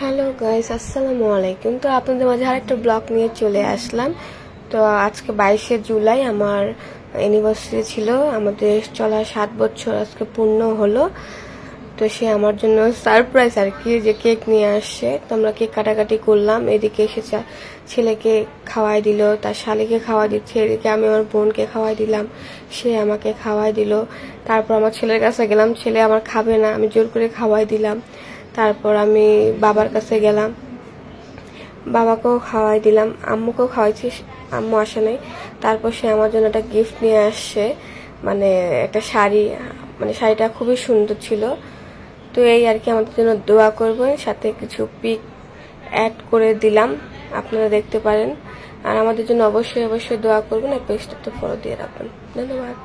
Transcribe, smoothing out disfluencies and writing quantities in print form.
Hello guys, আসসালামু আলাইকুম। তো আপনাদের মাঝে আরেকটা ব্লগ নিয়ে চলে আসলাম। তো আজকে 22শে জুলাই আমার অ্যানিভার্সারি ছিল। আমাদের চলা 7 বছর আজকে পূর্ণ হলো। তো সে আমার জন্য সারপ্রাইজ আর কি, যে কেক নিয়ে আসছে। তো আমরা কেক কাটাকাটি করলাম। এদিকে এসে ছেলেকে খাওয়াই দিল, তার শালিকে খাওয়া দিচ্ছে। এদিকে আমি আমার বোনকে খাওয়াই দিলাম, সে আমাকে খাওয়াই দিল। তারপর আমার ছেলের কাছে গেলাম, ছেলে আমার খাবে না, আমি জোর করে খাওয়াই দিলাম। তারপর আমি বাবার কাছে গেলাম, বাবাকেও খাওয়াই দিলাম, আম্মুকেও খাওয়াইছি, আম্মু আসে নাই। তারপর সে আমার জন্য একটা গিফট নিয়ে আসছে, মানে একটা শাড়ি, মানে শাড়িটা খুবই সুন্দর ছিল। তো এই আর কি, আমাদের জন্য দোয়া করবেন, সাথে কিছু পিক অ্যাড করে দিলাম, আপনারা দেখতে পারেন। আর আমাদের জন্য অবশ্যই অবশ্যই দোয়া করবেন, আর পেজটা তো ফলো দিয়ে রাখবেন। ধন্যবাদ।